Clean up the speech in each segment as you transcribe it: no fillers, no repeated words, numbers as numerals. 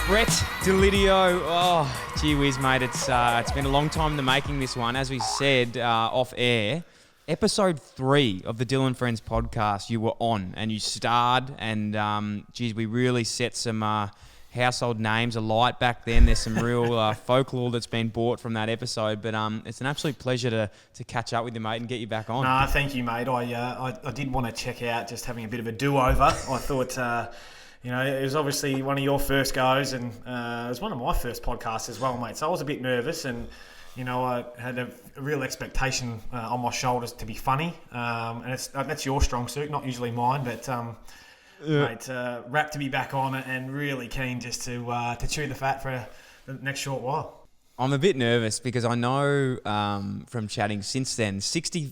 Brett Deledio. Oh, gee whiz, mate. It's been a long time in the making, this one. As we said off air, episode 3 of the Dylan Friends podcast, you were on and you starred. And, geez, we really set some household names alight back then. There's some real folklore that's been bought from that episode. But it's an absolute pleasure to catch up with you, mate, and get you back on. No, thank you, mate. I did want to check out just having a bit of a do-over. I thought... it was obviously one of your first goes, and it was one of my first podcasts as well, mate. So I was a bit nervous, and I had a real expectation on my shoulders to be funny. And that's your strong suit, not usually mine. But mate, rapt to be back on it, and really keen just to chew the fat for the next short while. I'm a bit nervous because I know from chatting since then,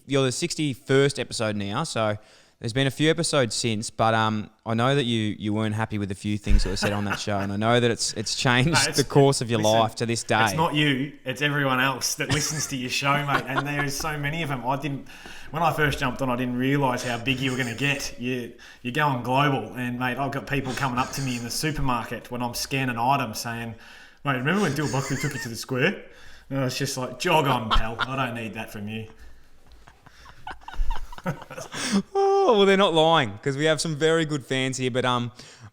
you're the 61st episode now, so. There's been a few episodes since, but I know that you weren't happy with a few things that were said on that show, and I know that it's changed the course of your life to this day. It's not you, it's everyone else that listens to your show, mate, and there's so many of them. When I first jumped on, I didn't realise how big you were going to get. You're going global, and mate, I've got people coming up to me in the supermarket when I'm scanning items saying, mate, remember when Dill Buckley took you to the square? And it's just like, jog on, pal, I don't need that from you. Oh, well, they're not lying because we have some very good fans here. But,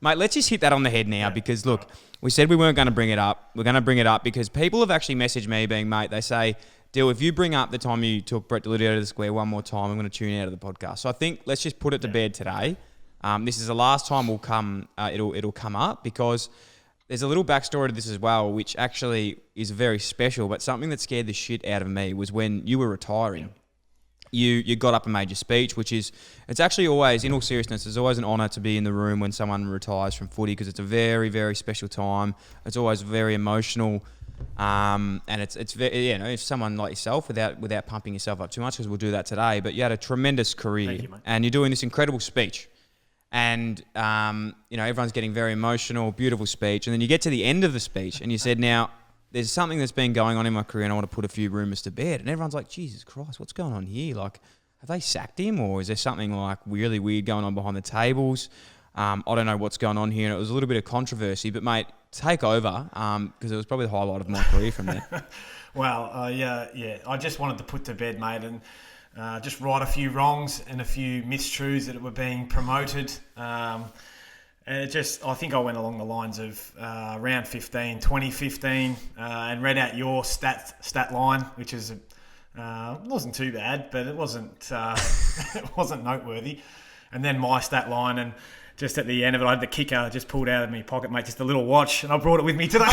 mate, let's just hit that on the head now because, look, we said we weren't going to bring it up. We're going to bring it up because people have actually messaged me being, mate, they say, Dill, if you bring up the time you took Brett Deledio to the square one more time, I'm going to tune you out of the podcast. So I think let's just put it to bed today. This is the last time it'll come up because there's a little backstory to this as well, which actually is very special. But something that scared the shit out of me was when you were retiring. You got up and made your speech, it's actually always, in all seriousness, it's always an honour to be in the room when someone retires from footy because it's a very, very special time. It's always very emotional, and it's very, if someone like yourself, without pumping yourself up too much, because we'll do that today, but you had a tremendous career. Thank you, mate. And you're doing this incredible speech. And, everyone's getting very emotional, beautiful speech. And then you get to the end of the speech and you said, now, there's something that's been going on in my career and I want to put a few rumours to bed. And everyone's like, Jesus Christ, what's going on here? Like, have they sacked him or is there something like really weird going on behind the tables? I don't know what's going on here. And it was a little bit of controversy. But, mate, take over because it was probably the highlight of my career from there. Well, yeah. I just wanted to put to bed, mate, and just right a few wrongs and a few mistruths that were being promoted. And I think I went along the lines of round 15, 2015, and read out your stat line, which is wasn't too bad, but it wasn't noteworthy. And then my stat line, and just at the end of it, I had the kicker just pulled out of my pocket, mate, just a little watch, and I brought it with me today.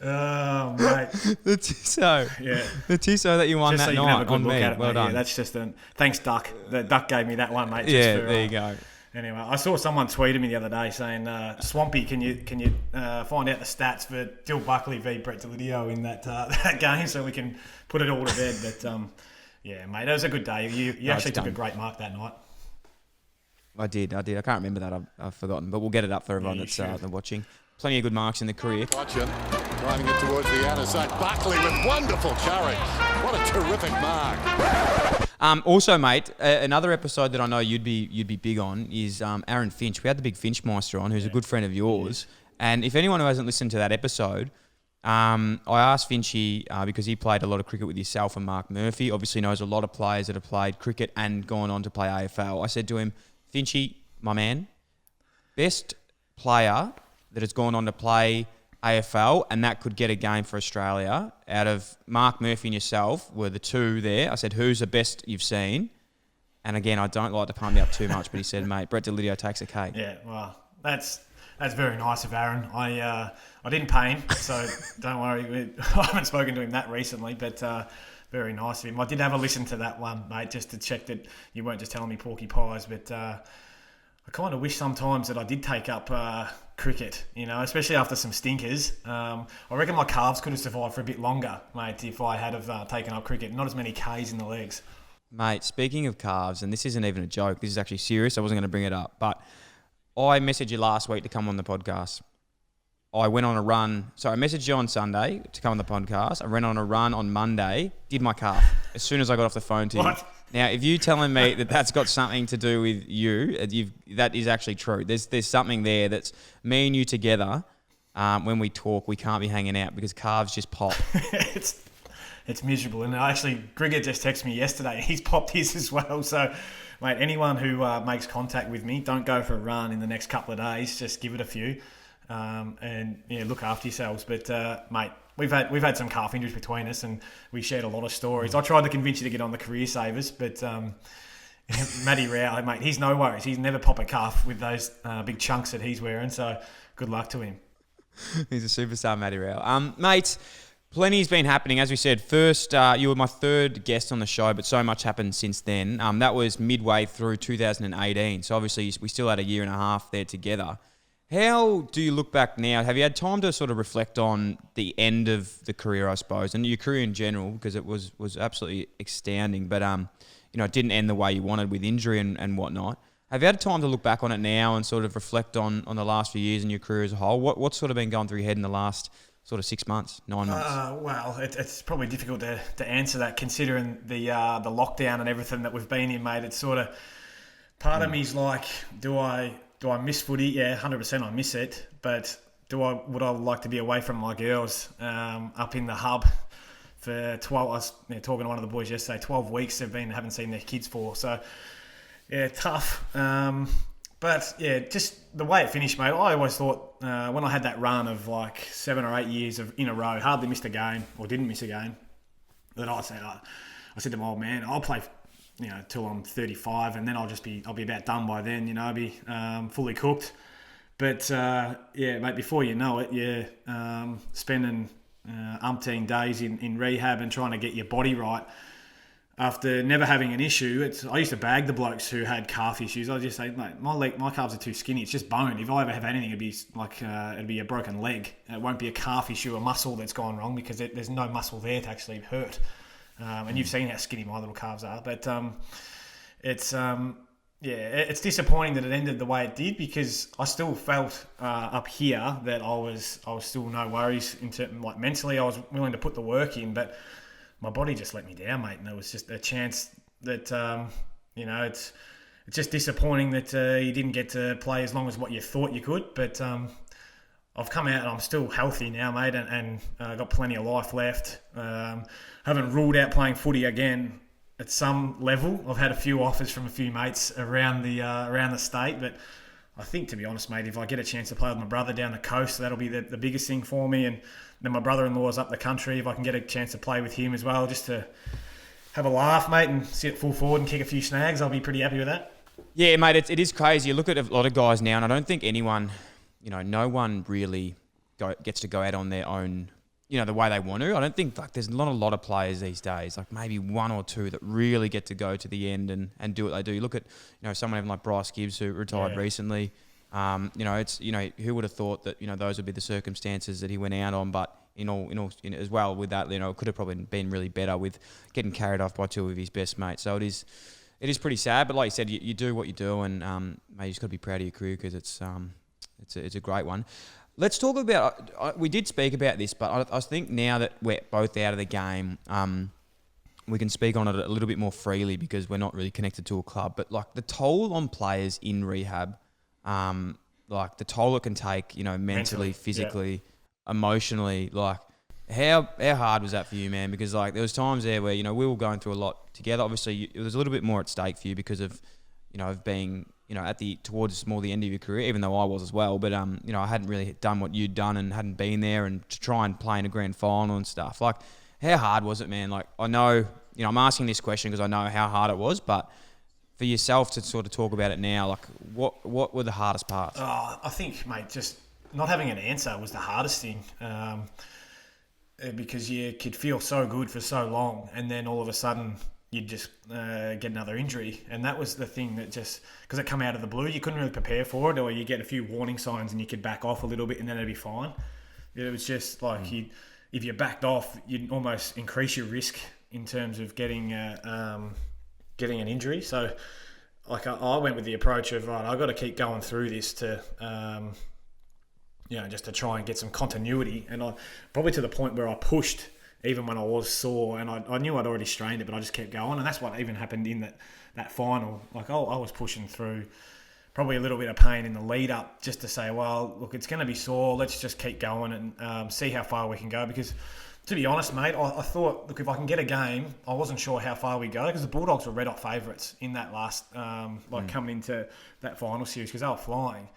Oh, mate. The Tissot. Yeah. The Tissot that you won just that so night on me. Well done. Yeah, that's just thanks, Duck. The Duck gave me that one, mate. There you go. Anyway, I saw someone tweeted me the other day saying, Swampy, can you find out the stats for Dill Buckley v Brett Deledio in that game so we can put it all to bed. But, yeah, mate, it was a good day. You actually took a great mark that night. I did. I can't remember that. I've forgotten. But we'll get it up for everyone that's watching. Plenty of good marks in the career. Watching, driving it towards the outer side. Buckley with wonderful courage. What a terrific mark. Also, mate, another episode that I know you'd be big on is Aaron Finch. We had the big Finch Meister on, who's a good friend of yours. And if anyone who hasn't listened to that episode, I asked Finchy, because he played a lot of cricket with yourself and Mark Murphy, obviously knows a lot of players that have played cricket and gone on to play AFL. I said to him, Finchy, my man, best player that has gone on to play AFL and that could get a game for Australia out of Mark Murphy and yourself were the two there. I said, who's the best you've seen? And again, I don't like to pump me up too much, but he said, mate, Brett Deledio takes a cake. Yeah, well, that's very nice of Aaron. I didn't pay him, so don't worry. I haven't spoken to him that recently, but very nice of him. I did have a listen to that one, mate, just to check that you weren't just telling me porky pies, but I kind of wish sometimes that I did take up cricket, especially after some stinkers. I reckon my calves could have survived for a bit longer, mate, if I had have taken up cricket. Not as many Ks in the legs. Mate, speaking of calves, and this isn't even a joke, this is actually serious, I wasn't going to bring it up, but I messaged you last week to come on the podcast. I went on a run. So I messaged you on Sunday to come on the podcast. I went on a run on Monday, did my calf as soon as I got off the phone to you. What? Now, if you're telling me that that's got something to do with you, that is actually true. There's something there that's me and you together. When we talk, we can't be hanging out because calves just pop. It's miserable. And actually, Grigger just texted me yesterday. He's popped his as well. So, mate, anyone who makes contact with me, don't go for a run in the next couple of days. Just give it a few, and look after yourselves. But mate, we've had some calf injuries between us, and we shared a lot of stories. I tried to convince you to get on the career savers, but Matty Rao, mate, he's no worries. He's never pop a calf with those big chunks that he's wearing. So good luck to him. He's a superstar, Matty Rao. Mate, plenty's been happening. As we said, first, you were my third guest on the show, but so much happened since then. That was midway through 2018. So obviously, we still had a year and a half there together. How do you look back now? Have you had time to sort of reflect on the end of the career, I suppose, and your career in general, because it was absolutely astounding, but it didn't end the way you wanted with injury and whatnot. Have you had time to look back on it now and sort of reflect on the last few years in your career as a whole? What's sort of been going through your head in the last sort of 6 months, 9 months? Well, it's probably difficult to answer that considering the lockdown and everything that we've been in, mate. It's sort of part of me's like, do I miss footy? Yeah, 100% I miss it. But would I like to be away from my girls up in the hub for 12? I was talking to one of the boys yesterday. 12 weeks haven't seen their kids for. So yeah, tough. But yeah, just the way it finished, mate. I always thought when I had that run of like 7 or 8 years in a row, hardly missed a game or didn't miss a game, that I said to my old man, I'll play, till I'm 35, and then I'll be about done by then. I'll be fully cooked. But yeah, mate, before you know it, spending umpteen days in rehab and trying to get your body right. After never having an issue, I used to bag the blokes who had calf issues. I just say, mate, my calves are too skinny. It's just bone. If I ever have anything, it'd be like it'd be a broken leg. It won't be a calf issue, a muscle that's gone wrong, because there's no muscle there to actually hurt. And you've seen how skinny my little calves are. But it's disappointing that it ended the way it did, because I still felt up here that I was still no worries in terms, like, mentally. I was willing to put the work in, but my body just let me down, mate. And there was just a chance that, it's just disappointing that you didn't get to play as long as what you thought you could. But I've come out and I'm still healthy now, mate, and got plenty of life left. Haven't ruled out playing footy again at some level. I've had a few offers from a few mates around the state, but I think, to be honest, mate, if I get a chance to play with my brother down the coast, that'll be the biggest thing for me. And then my brother-in-law's up the country. If I can get a chance to play with him as well, just to have a laugh, mate, and sit full forward and kick a few snags, I'll be pretty happy with that. Yeah, mate, it is crazy. You look at a lot of guys now, and I don't think anyone, no one really gets to go out on their own, the way they want to. I don't think there's not a lot of players these days, like maybe one or two that really get to go to the end and do what they do. You look at, someone even like Bryce Gibbs, who retired recently. Who would have thought that, those would be the circumstances that he went out on, but in all, as well with that, it could have probably been really better with getting carried off by two of his best mates. So it is pretty sad, but like you said, you do what you do, and mate, you just got to be proud of your career, because it's a great one. Let's talk about, we did speak about this, but I think now that we're both out of the game, we can speak on it a little bit more freely, because we're not really connected to a club. But like the toll on players in rehab, like the toll it can take, mentally, physically, emotionally, like how hard was that for you, man? Because like there was times there where, we were going through a lot together. Obviously, it was a little bit more at stake for you because of, of being, towards more the end of your career, even though I was as well. But, I hadn't really done what you'd done and hadn't been there, and to try and play in a grand final and stuff. Like, how hard was it, man? Like, I know, I'm asking this question because I know how hard it was, but for yourself to sort of talk about it now, like, what were the hardest parts? I think, mate, just not having an answer was the hardest thing. Because you could feel so good for so long, and then all of a sudden you'd just get another injury. And that was the thing that just, because it come out of the blue, you couldn't really prepare for it, or you get a few warning signs and you could back off a little bit and then it'd be fine. It was just like, if you backed off, you'd almost increase your risk in terms of getting an injury. So like I went with the approach of, right, I've got to keep going through this to, just to try and get some continuity. And I probably to the point where I pushed even when I was sore, and I knew I'd already strained it, but I just kept going, and that's what even happened in that final. Like, I was pushing through probably a little bit of pain in the lead up just to say, well, look, it's going to be sore. Let's just keep going and see how far we can go. Because to be honest, mate, I thought, look, if I can get a game, I wasn't sure how far we go because the Bulldogs were red hot favourites in that last, coming into that final series because they were flying.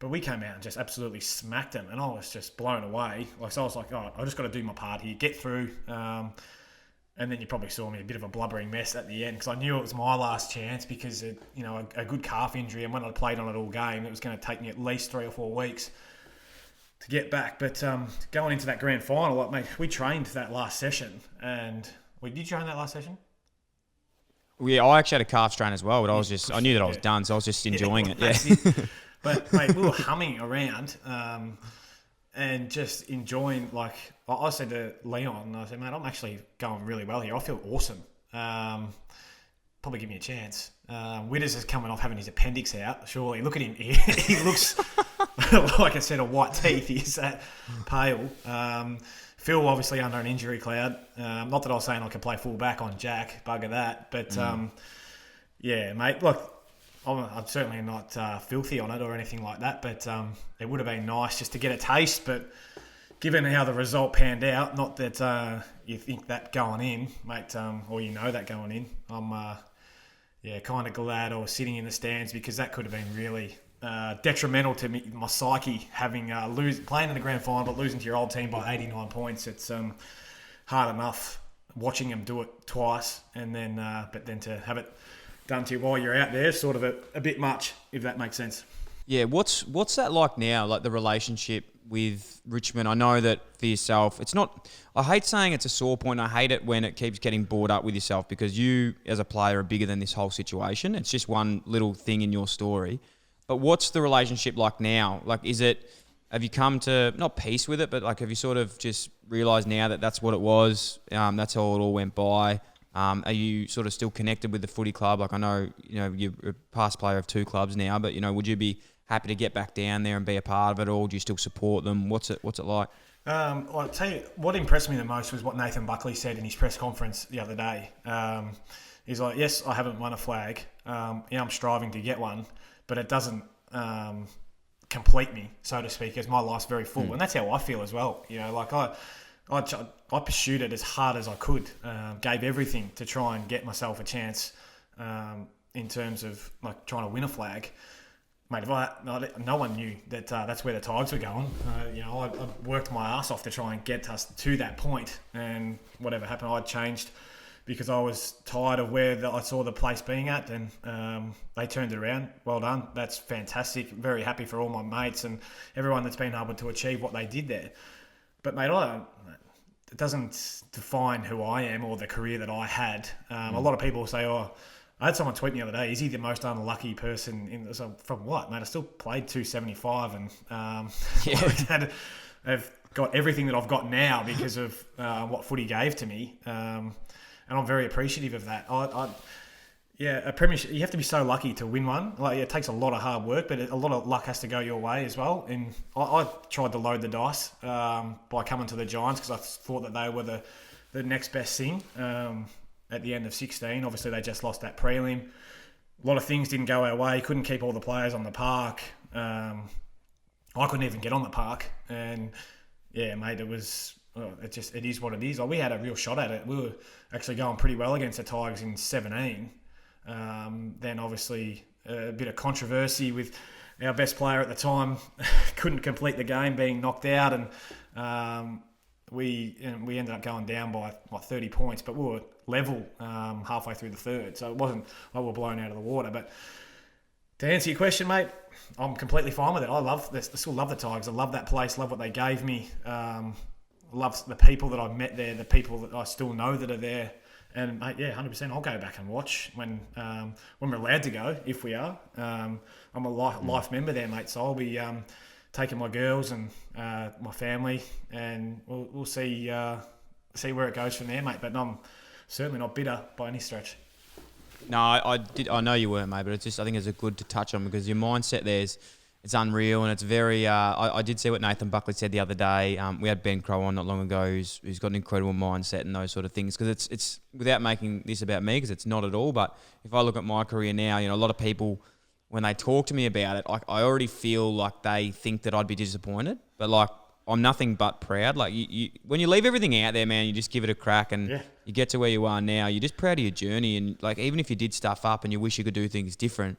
But we came out and just absolutely smacked them, and I was just blown away. So I was like, I just got to do my part here, get through. And then you probably saw me a bit of a blubbering mess at the end because I knew it was my last chance because, a good calf injury, and when I played on it all game, it was going to take me at least 3 or 4 weeks to get back. But going into that grand final, mate, we trained that last session. And did you train that last session? Yeah, I actually had a calf strain as well, but I knew that I was done, so I was just enjoying it. Yeah. But, mate, we were humming around and just enjoying, like, I said to Leon, I said, mate, I'm actually going really well here. I feel awesome. Probably give me a chance. Witters is coming off having his appendix out, surely. Look at him. He looks like a set of white teeth. He's that pale. Phil, obviously, under an injury cloud. Not that I was saying I could play full back on Jack, bugger that. But, yeah, mate, look, I'm certainly not filthy on it or anything like that, but it would have been nice just to get a taste. But given how the result panned out, not that you think that going in, mate, or you know that going in, I'm kind of glad I was sitting in the stands because that could have been really detrimental to me, my psyche, having playing in the grand final but losing to your old team by 89 points. It's hard enough watching them do it twice, and then but then to have it done to you while you're out there, sort of a bit much, if that makes sense. Yeah, what's that like now, like the relationship with Richmond? I know that for yourself, it's not, I hate saying it's a sore point. I hate it when it keeps getting brought up with yourself because you, as a player, are bigger than this whole situation. It's just one little thing in your story. But what's the relationship like now? Like, have you come to, not peace with it, but like, have you sort of just realised now that that's what it was? That's how it all went by. Are you sort of still connected with the footy club? Like, I know, you're a past player of 2 clubs now, but, would you be happy to get back down there and be a part of it all? Do you still support them? What's it like? I'll tell you, what impressed me the most was what Nathan Buckley said in his press conference the other day. He's like, yes, I haven't won a flag. I'm striving to get one, but it doesn't complete me, so to speak, as my life's very full. And that's how I feel as well. Like I pursued it as hard as I could, gave everything to try and get myself a chance in terms of like trying to win a flag. Mate, no one knew that that's where the Tigers were going. I worked my ass off to try and get us to that point, and whatever happened, I changed because I was tired of where I saw the place being at, and they turned it around. Well done. That's fantastic. Very happy for all my mates and everyone that's been able to achieve what they did there. But, mate, it doesn't define who I am or the career that I had. A lot of people say, I had someone tweet me the other day, is he the most unlucky person from what? Mate, I still played 275 and I've got everything that I've got now because of what footy gave to me. And I'm very appreciative of that. A premiership, you have to be so lucky to win one. Like, it takes a lot of hard work, but a lot of luck has to go your way as well. And I tried to load the dice by coming to the Giants because I thought that they were the next best thing at the end of 16. Obviously, they just lost that prelim. A lot of things didn't go our way. Couldn't keep all the players on the park. I couldn't even get on the park. And, yeah, mate, it is what it is. Like, we had a real shot at it. We were actually going pretty well against the Tigers in 17. Then obviously a bit of controversy with our best player at the time couldn't complete the game, being knocked out, and we ended up going down by 30 points, but we were level halfway through the third, so it wasn't like we were blown out of the water. But to answer your question, mate, I'm completely fine with it. I still love the Tigers. I love that place, love what they gave me, love the people that I met there, the people that I still know that are there. And, mate, 100%. I'll go back and watch when we're allowed to go, if we are. I'm a life member there, mate, so I'll be taking my girls and my family, and we'll see where it goes from there, mate. But I'm certainly not bitter by any stretch. No, I know you weren't, mate, but I think it's good to touch on because your mindset there's it's unreal, and it's very. I did see what Nathan Buckley said the other day. We had Ben Crow on not long ago, who's got an incredible mindset and those sort of things. Because it's without making this about me, because it's not at all. But if I look at my career now, a lot of people, when they talk to me about it, I already feel like they think that I'd be disappointed. But like, I'm nothing but proud. Like you when you leave everything out there, man, you just give it a crack, and you get to where you are now. You're just proud of your journey, and like even if you did stuff up and you wish you could do things different,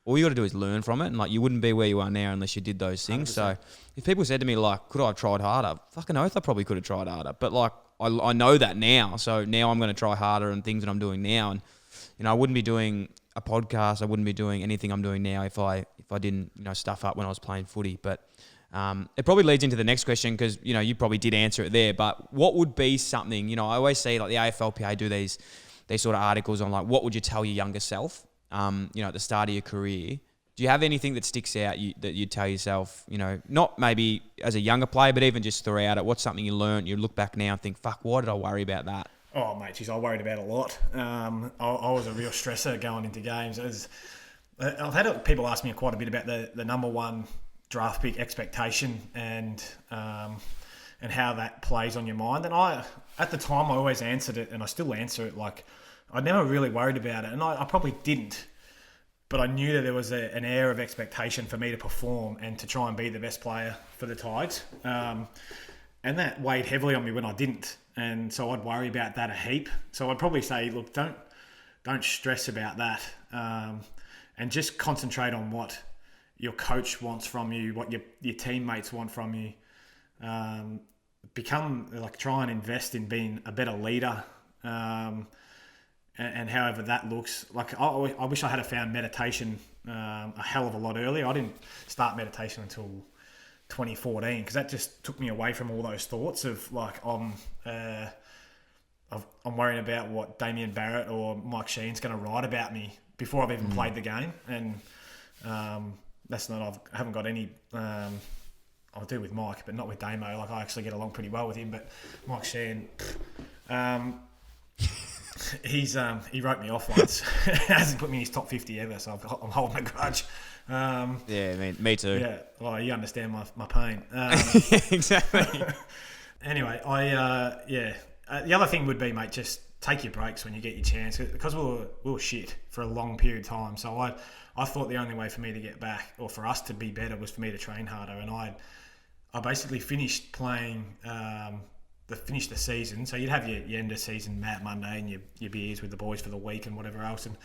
all you got to do is learn from it, and like you wouldn't be where you are now unless you did those things. 100%. So if people said to me like, could I have tried harder? Fucking oath, I probably could have tried harder. But like I know that now, so now I'm going to try harder and things that I'm doing now. And I wouldn't be doing a podcast. I wouldn't be doing anything I'm doing now if I didn't stuff up when I was playing footy. But it probably leads into the next question, because you probably did answer it there. But what would be something? I always see like the AFLPA do these sort of articles on like, what would you tell your younger self? At the start of your career, do you have anything that sticks out that you tell yourself, not maybe as a younger player, but even just throughout it? What's something you learned, you look back now and think, fuck, why did I worry about that? Oh, mate, geez, I worried about a lot. I was a real stressor going into games. I've had people ask me quite a bit about the number one draft pick expectation and how that plays on your mind. And at the time, I always answered it, and I still answer it like, I never really worried about it, and I probably didn't, but I knew that there was an air of expectation for me to perform and to try and be the best player for the Tigers, and that weighed heavily on me when I didn't, and so I'd worry about that a heap. So I'd probably say, look, don't stress about that, and just concentrate on what your coach wants from you, what your teammates want from you. Try and invest in being a better leader. And however that looks, like I wish I had found meditation a hell of a lot earlier. I didn't start meditation until 2014, because that just took me away from all those thoughts of like I'm worrying about what Damien Barrett or Mike Sheen's going to write about me before I've even played the game. And that's not. I haven't got any. I'll do with Mike, but not with Damo. Like I actually get along pretty well with him, but Mike Sheen. He wrote me off once. Hasn't put me in his top 50 ever, so I'm holding a grudge. Me too. Yeah, well, you understand my pain. Exactly. Anyway, the other thing would be, mate, just take your breaks when you get your chance, because we were shit for a long period of time. So I thought the only way for me to get back, or for us to be better, was for me to train harder. And I basically finished playing. Finish the season, so you'd have your end of season mat Monday and your beers with the boys for the week and whatever else. And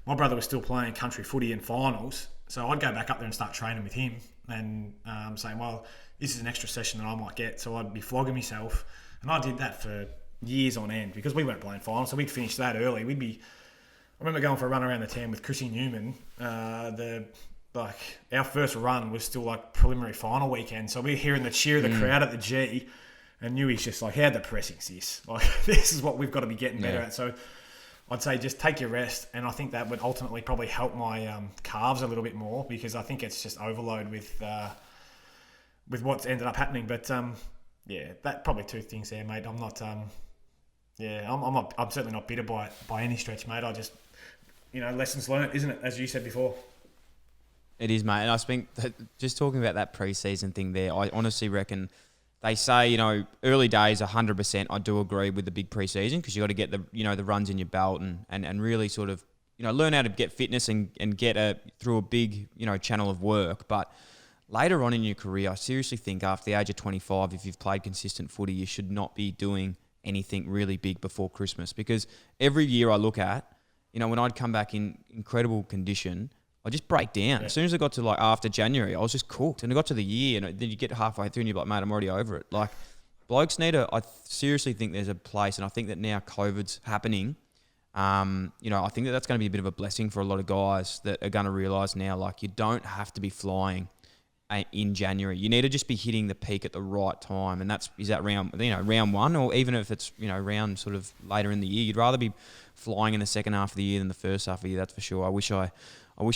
my brother was still playing country footy in finals, so I'd go back up there and start training with him and saying, well, this is an extra session that I might get. So I'd be flogging myself, and I did that for years on end because we weren't playing finals, so we'd finish that early. I remember going for a run around the town with Chrissy Newman. Our first run was still like preliminary final weekend, so we were hearing the cheer of the crowd at the G. And knew he's just like, how depressing is this? Like, this is what we've got to be getting better at. So I'd say just take your rest. And I think that would ultimately probably help my calves a little bit more, because I think it's just overload with what's ended up happening. But that probably two things there, mate. I'm not, I'm certainly not bitter by any stretch, mate. I just, lessons learned, isn't it? As you said before. It is, mate. And I think that just talking about that pre-season thing there, I honestly reckon. They say, early days, 100%. I do agree with the big pre-season, because you got to get the runs in your belt and really sort of, learn how to get fitness and get through a big, channel of work. But later on in your career, I seriously think after the age of 25, if you've played consistent footy, you should not be doing anything really big before Christmas. Because every year I look at, when I'd come back in incredible condition, I just break down. As soon as I got to like after January, I was just cooked. And I got to the year, and then you get halfway through and you're like, mate, I'm already over it. Like, blokes I seriously think there's a place, and I think that now COVID's happening. I think that's going to be a bit of a blessing for a lot of guys that are going to realise now, like, you don't have to be flying in January. You need to just be hitting the peak at the right time. And is that round one, or even if it's, round sort of later in the year, you'd rather be flying in the second half of the year than the first half of the year, that's for sure. I wish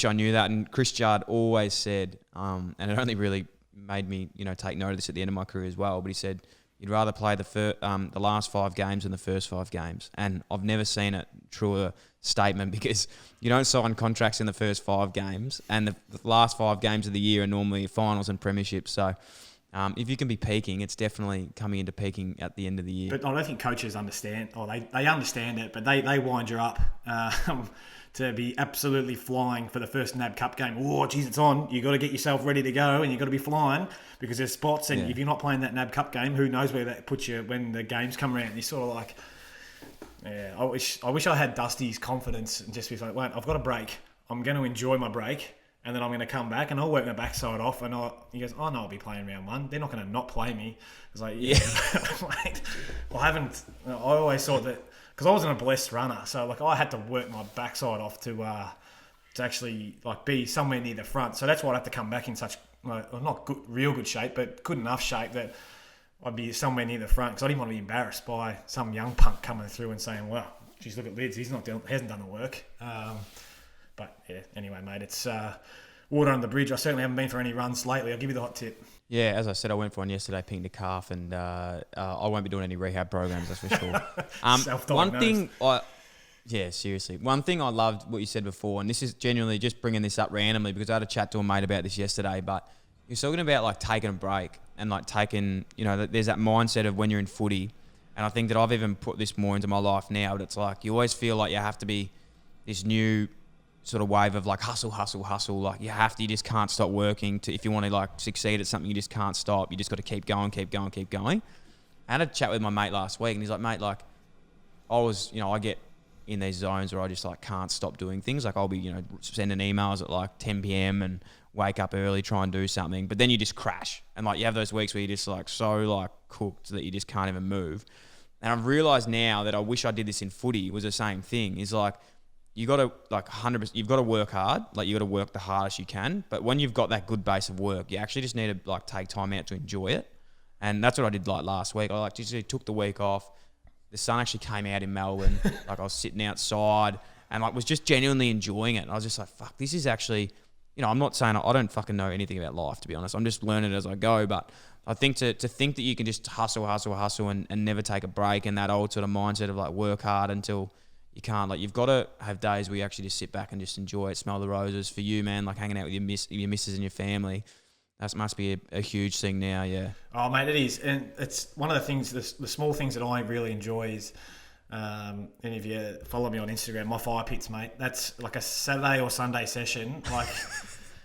I knew that. And Chris Judd always said, and it only really made me, take note of this at the end of my career as well, but he said, you'd rather play the last 5 games than the first 5 games. And I've never seen a truer statement, because you don't sign contracts in the first 5 games, and the last 5 games of the year are normally finals and premierships. So if you can be peaking, it's definitely coming into peaking at the end of the year. But I don't think coaches understand, or they understand it, but they wind you up to be absolutely flying for the first NAB Cup game. Oh, geez, it's on. You got to get yourself ready to go, and you got to be flying, because there's spots, and if you're not playing that NAB Cup game, who knows where that puts you when the games come around. You're sort of like, yeah, I wish I had Dusty's confidence and just be like, wait, I've got a break. I'm going to enjoy my break, and then I'm going to come back and I'll work my backside off. And he goes, oh no, I'll be playing round 1. They're not going to not play me. It's like, yeah. Like, I always thought that, because I wasn't a blessed runner, so like I had to work my backside off to actually like be somewhere near the front. So that's why I had to come back in such not good, real good shape, but good enough shape that I'd be somewhere near the front, because I didn't want to be embarrassed by some young punk coming through and saying, well, geez, look at Lids, hasn't done the work. But yeah, anyway, mate, it's water under the bridge. I certainly haven't been for any runs lately. I'll give you the hot tip. Yeah, as I said, I went for one yesterday, pinged a calf, and I won't be doing any rehab programs, that's for sure. Seriously. One thing I loved what you said before, and this is genuinely just bringing this up randomly because I had a chat to a mate about this yesterday, but you're talking about like taking a break and like taking, there's that mindset of when you're in footy, and I think that I've even put this more into my life now, but it's like you always feel like you have to be this new sort of wave of like hustle. Like you just can't stop working if you want to like succeed at something. You just can't stop. You just got to keep going. I had a chat with my mate last week, and he's like, mate, like I get in these zones where I just like can't stop doing things. Like I'll be, sending emails at like 10 p.m. and wake up early, try and do something, but then you just crash. And like you have those weeks where you're just like so like cooked that you just can't even move. And I've realised now that I wish I did this in footy was the same thing. Is like, you got to like 100%. You've got to work hard. Like you got to work the hardest you can. But when you've got that good base of work, you actually just need to like take time out to enjoy it. And that's what I did like last week. I like just took the week off. The sun actually came out in Melbourne. Like I was sitting outside and like was just genuinely enjoying it. And I was just like, fuck, this is actually, I'm not saying I don't fucking know anything about life, to be honest. I'm just learning as I go. But I think to think that you can just hustle and never take a break, and that old sort of mindset of like work hard until you can't. Like you've got to have days where you actually just sit back and just enjoy it, smell the roses. For you, man, like hanging out with your missus and your family, that must be a huge thing now, yeah. Oh, mate, it is. And it's one of the things, the small things that I really enjoy is, and if you follow me on Instagram, my fire pits, mate, that's like a Saturday or Sunday session. Like,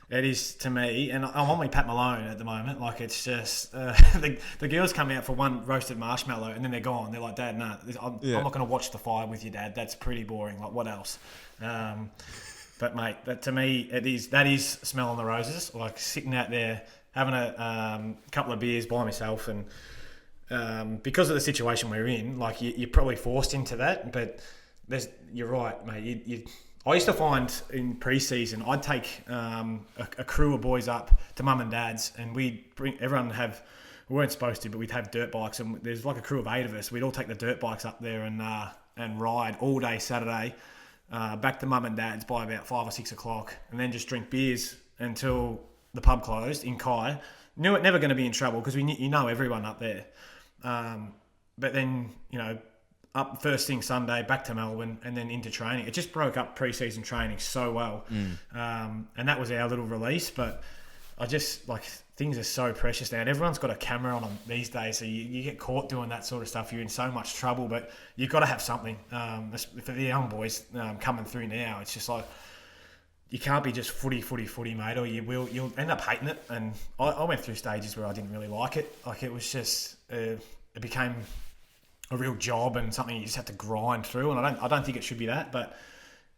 it is to me. And I'm on my Pat Malone at the moment. Like, it's just, the girls come out for one roasted marshmallow and then they're gone. They're like, Dad, no, I'm not going to watch the fire with you, Dad. That's pretty boring. Like, what else? But mate, that is smelling the roses. Like sitting out there having a couple of beers by myself, and because of the situation we're in, like you're probably forced into that. But you're right, mate. I used to find in pre-season, I'd take a crew of boys up to mum and dad's, and we'd bring everyone we weren't supposed to, but we'd have dirt bikes, and there's like a crew of 8 of us. We'd all take the dirt bikes up there and ride all day Saturday. Back to mum and dad's by about 5 or 6 o'clock, and then just drink beers until the pub closed in Kai. Knew it never going to be in trouble because you know everyone up there. But then, up first thing Sunday, back to Melbourne, and then into training. It just broke up pre-season training so well. And that was our little release. But I just, like, things are so precious now. And everyone's got a camera on them these days, so you get caught doing that sort of stuff, you're in so much trouble. But you've got to have something. For the young boys coming through now, it's just like, you can't be just footy, mate, or you'll end up hating it. And I went through stages where I didn't really like it. Like, it was just, it became a real job and something you just have to grind through. And I don't think it should be that. But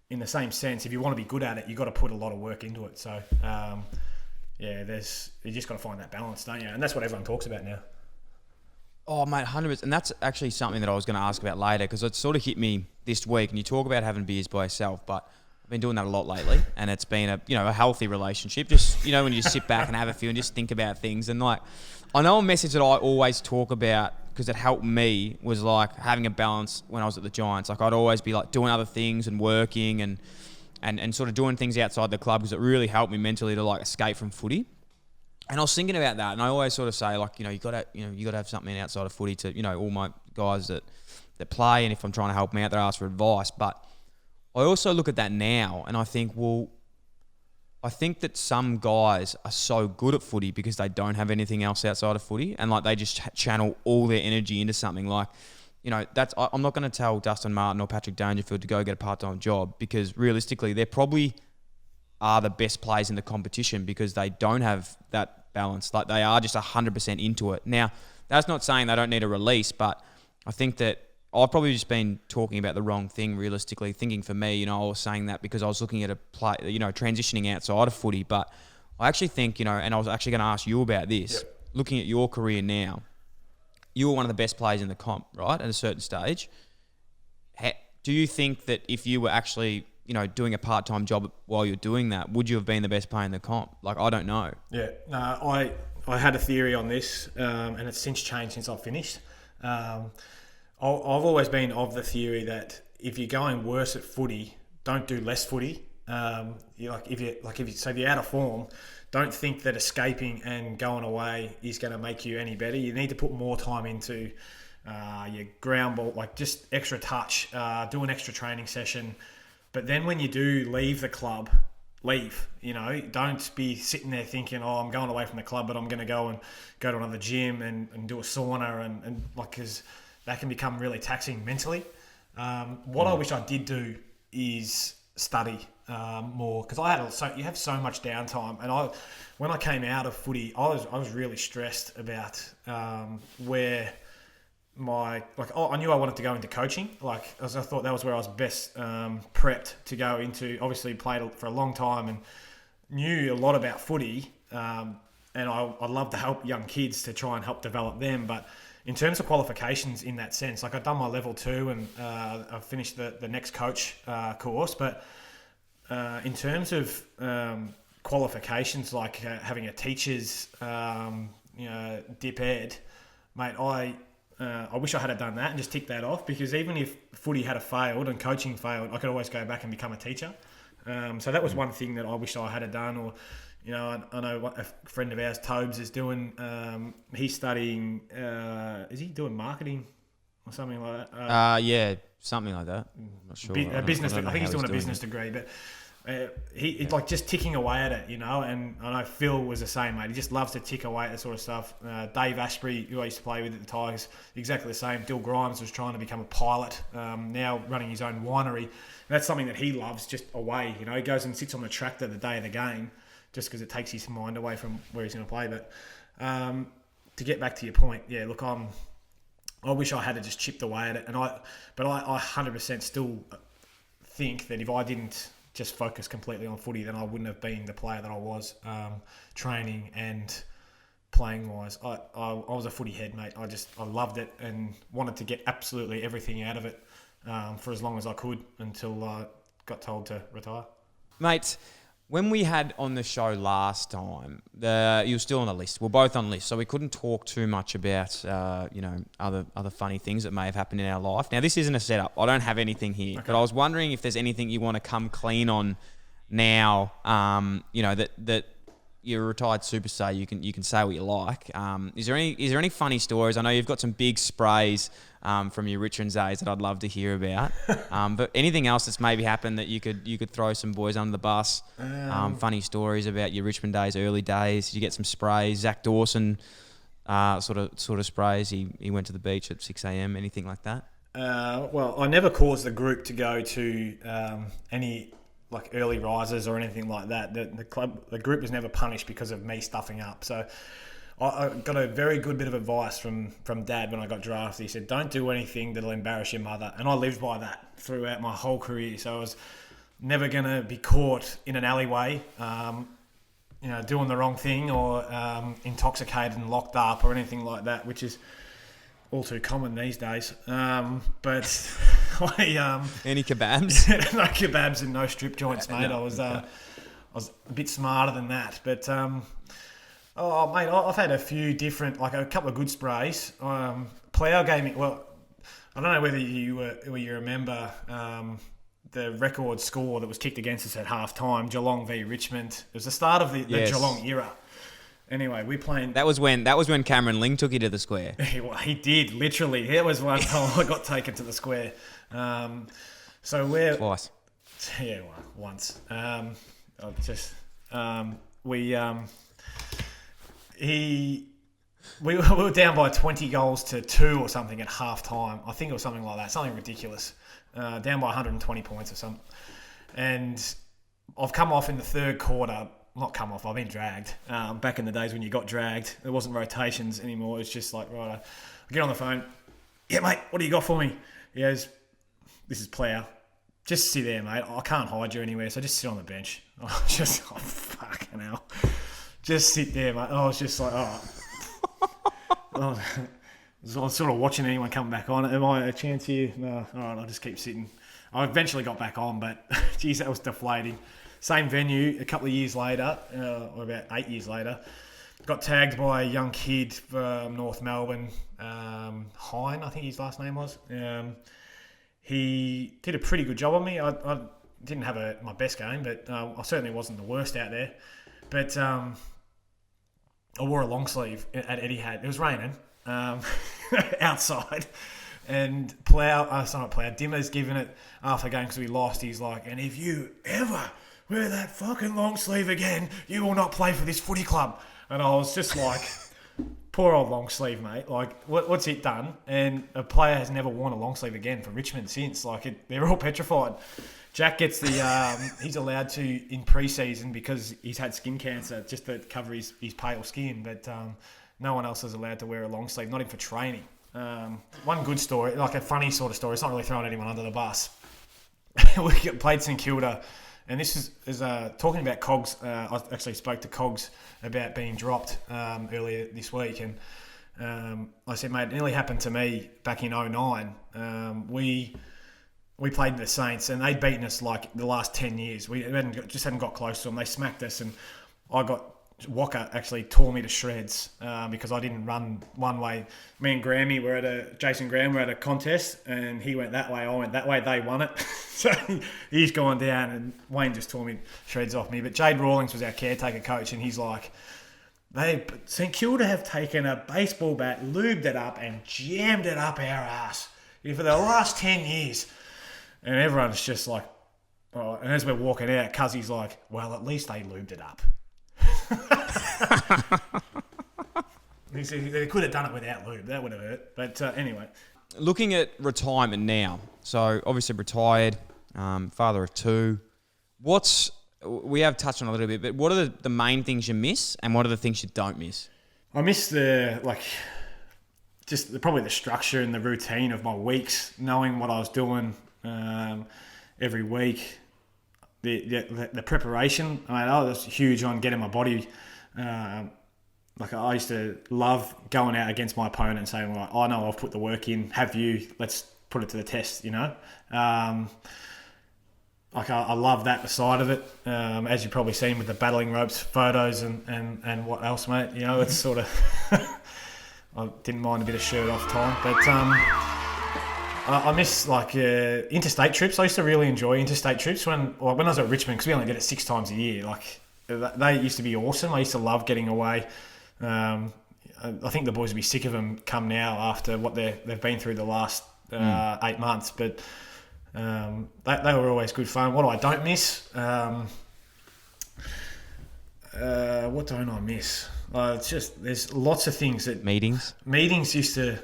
in the same sense, if you want to be good at it, you've got to put a lot of work into it. So, you just got to find that balance, don't you? And that's what everyone talks about now. Oh, mate, 100%. And that's actually something that I was going to ask about later, because it sort of hit me this week. And you talk about having beers by yourself, but I've been doing that a lot lately, and it's been a healthy relationship. Just, when you just sit back and have a few and just think about things. And like, I know a message that I always talk about, because it helped me, was like having a balance when I was at the Giants. Like, I'd always be like doing other things and working and sort of doing things outside the club, because it really helped me mentally to like escape from footy. And I was thinking about that, and I always sort of say, like, you got to have something outside of footy to, all my guys that play, and if I'm trying to help them out, they ask for advice. But I also look at that now, and I think, well, I think that some guys are so good at footy because they don't have anything else outside of footy, and like they just channel all their energy into something. Like, I'm not going to tell Dustin Martin or Patrick Dangerfield to go get a part-time job, because realistically, they're probably are the best players in the competition because they don't have that balance. Like, they are just 100% into it. Now, that's not saying they don't need a release, but I think that I've probably just been talking about the wrong thing, realistically. Thinking for me, I was saying that because I was looking at a play, transitioning outside of footy. But I actually think, and I was actually going to ask you about this. Yep. Looking at your career now, you were one of the best players in the comp, right, at a certain stage. Do you think that if you were actually doing a part-time job while you're doing that, would you have been the best player in the comp? Like, I don't know. Yeah, no, I had a theory on this, and it's since changed since I've finished. I've always been of the theory that if you're going worse at footy, don't do less footy. If you're out of form, don't think that escaping and going away is going to make you any better. You need to put more time into your ground ball, like just extra touch, do an extra training session. But then when you do leave the club, leave. Don't be sitting there thinking, I'm going away from the club, but I'm going to go to another gym and do a sauna and because that can become really taxing mentally. What I wish I did do is study more, because you have so much downtime, and when I came out of footy, I was really stressed about where I knew I wanted to go into coaching. I thought that was where I was best prepped to go into. Obviously played for a long time and knew a lot about footy, and I love to help young kids to try and help develop them. But in terms of qualifications in that sense, I've done my level 2 and I've finished the next coach course. But in terms of qualifications, like having a teacher's dip ed, mate, I wish I had done that and just ticked that off, because even if footy had failed and coaching failed, I could always go back and become a teacher. So that was one thing that I wish I had done. Or, I know a friend of ours, Tobes, is doing, he's studying, is he doing marketing or something like that? Yeah, something like that. I'm not sure. I think he's doing a business degree, but he like just ticking away at it, and I know Phil was the same, mate. He just loves to tick away at that sort of stuff. Dave Ashbury, who I used to play with at the Tigers, exactly the same. Dill Grimes was trying to become a pilot, now running his own winery. And that's something that he loves, just away. He goes and sits on the tractor the day of the game just because it takes his mind away from where he's going to play. But to get back to your point, yeah, look, I wish I had just chipped away at it. But I 100% still think that if I didn't just focus completely on footy, then I wouldn't have been the player that I was, training and playing wise. I was a footy head, mate. I loved it and wanted to get absolutely everything out of it for as long as I could until I got told to retire. Mate, when we had on the show last time, you were still on the list. We're both on the list, so we couldn't talk too much about other funny things that may have happened in our life. Now, this isn't a setup. I don't have anything here, but I was wondering if there's anything you want to come clean on now. That you're a retired superstar. You can say what you like. Is there any funny stories? I know you've got some big sprays from your Richmond days that I'd love to hear about. But anything else that's maybe happened that you could throw some boys under the bus? Funny stories about your Richmond days, early days. Did you get some sprays? Zach Dawson sort of sprays. He went to the beach at 6 a.m. Anything like that? Well, I never caused the group to go to any like early risers or anything like that. The group was never punished because of me stuffing up. So I got a very good bit of advice from Dad when I got drafted. He said, don't do anything that'll embarrass your mother. And I lived by that throughout my whole career. So I was never going to be caught in an alleyway, doing the wrong thing or intoxicated and locked up or anything like that, which is all too common these days. But any kebabs? No kebabs and no strip joints, mate. I was a bit smarter than that. But mate, I've had a few different, like a couple of good sprays. Plough gave me, well, I don't know whether you remember the record score that was kicked against us at half time, Geelong v Richmond. It was the start of the Geelong era. Anyway, we playing. That was when Cameron Ling took you to the square. He did, literally. There was one time I got taken to the square. So we're... Twice. Yeah, well, once. We were down by 20 goals to 2 or something at half time. I think it was something like that, something ridiculous. Down by 120 points or something. And I've come off in the third quarter. Not come off, I've been dragged. Back in the days when you got dragged, there wasn't rotations anymore. It was just like, right, I get on the phone. Yeah, mate, what do you got for me? He goes, this is Plough. Just sit there, mate. I can't hide you anywhere, so just sit on the bench. I was just, fucking hell. Just sit there, mate. I was just like, I was sort of watching anyone come back on. Am I a chance here? No. All right, I'll just keep sitting. I eventually got back on, but geez, that was deflating. Same venue, a couple of years later, or about 8 years later, got tagged by a young kid from North Melbourne, Hine, I think his last name was. He did a pretty good job on me. I didn't have my best game, but I certainly wasn't the worst out there. But I wore a long sleeve at Etihad. It was raining outside. And Dimmer's given it after the game because we lost. He's like, and if you ever wear that fucking long sleeve again, you will not play for this footy club. And I was just like, poor old long sleeve, mate. Like, what's it done? And a player has never worn a long sleeve again for Richmond since. Like, they're all petrified. Jack gets he's allowed to in pre-season because he's had skin cancer just to cover his pale skin. But no one else is allowed to wear a long sleeve, not even for training. One good story, like a funny sort of story. It's not really throwing anyone under the bus. We played St Kilda, and this is talking about Cogs. I actually spoke to Cogs about being dropped earlier this week, and I said, mate, it nearly happened to me back in 2009. We played the Saints, and they'd beaten us like the last 10 years. We hadn't got close to them. They smacked us, and Walker actually tore me to shreds because I didn't run one way. Me and Jason Graham were at a contest, and he went that way, I went that way. They won it. So he's gone down, and Wayne just tore me shreds off me. But Jade Rawlings was our caretaker coach, and he's like, St Kilda have taken a baseball bat, lubed it up, and jammed it up our ass for the last 10 years. And everyone's just like, oh, and as we're walking out, Cuzzy's like, well, at least they lubed it up. He said they could have done it without lube. That would have hurt. But anyway. Looking at retirement now, so obviously retired, father of 2. We have touched on a little bit, but what are the main things you miss, and what are the things you don't miss? I miss probably the structure and the routine of my weeks, knowing what I was doing every week. The preparation, I was huge on getting my body. I used to love going out against my opponent and saying, well, I know I've put the work in. Have you? Let's put it to the test, you know? I love that side of it. As you've probably seen with the battling ropes photos and what else, mate. You know, it's sort of... I didn't mind a bit of shirt off time. But I miss interstate trips. I used to really enjoy interstate trips when I was at Richmond, because we only did it 6 times a year. They used to be awesome. I used to love getting away. I think the boys would be sick of them come now after what they've been through the last 8 months. But they were always good fun. What I don't miss? What don't I miss? It's just there's lots of things that meetings used to.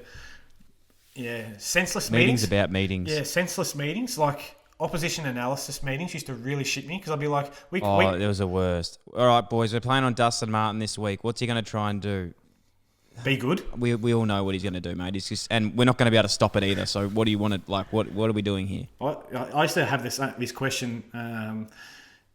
Yeah, senseless meetings about meetings. Yeah, senseless meetings, like opposition analysis meetings used to really shit me, because I'd be like, it was the worst. All right, boys, we're playing on Dustin Martin this week. What's he going to try and do? Be good. We all know what he's going to do, mate. It's just, and we're not going to be able to stop it either. So what do you want to what are we doing here? I used to have this question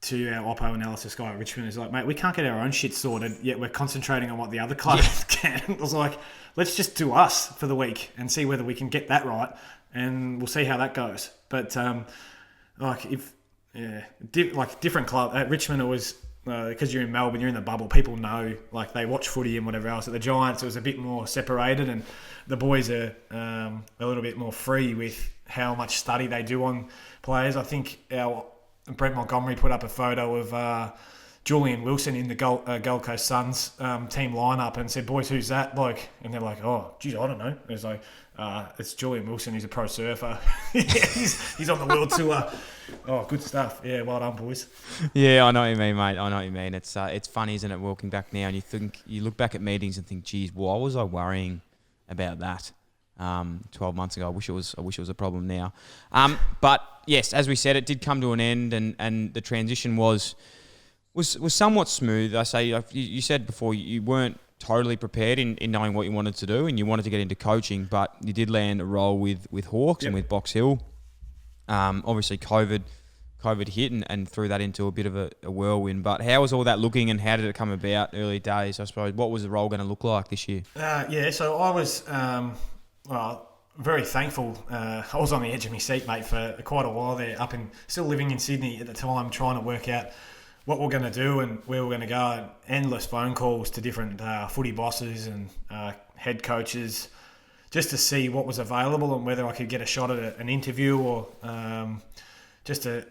to our Oppo analysis guy at Richmond. Is like, mate, we can't get our own shit sorted, yet we're concentrating on what the other clubs can. I was like, let's just do us for the week and see whether we can get that right, and we'll see how that goes. But different club at Richmond, it was because you're in Melbourne, you're in the bubble. People know, they watch footy and whatever else. At the Giants, it was a bit more separated, and the boys are a little bit more free with how much study they do on players. I think Brent Montgomery put up a photo of Julian Wilson in the Gold Coast Suns team lineup and said, "Boys, who's that bloke?" And they're like, "Oh, geez, I don't know." And it's like, "It's Julian Wilson. He's a pro surfer. Yeah, he's on the world tour." Oh, good stuff. Yeah, well done, boys. Yeah, I know what you mean, mate. I know what you mean. It's funny, isn't it, walking back now, and you look back at meetings and think, "Geez, why was I worrying about that 12 months ago? I wish it was a problem now." But yes, as we said, it did come to an end, and the transition was somewhat smooth. I say, you said before, you weren't totally prepared in knowing what you wanted to do, and you wanted to get into coaching, but you did land a role with Hawks and with Box Hill. Obviously, COVID hit and threw that into a bit of a whirlwind. But how was all that looking, and how did it come about early days, I suppose? What was the role going to look like this year? So I was very thankful. I was on the edge of my seat, mate, for quite a while there, still living in Sydney at the time, trying to work out what we're going to do and where we're going to go. And endless phone calls to different footy bosses and head coaches, just to see what was available and whether I could get a shot at an interview or just to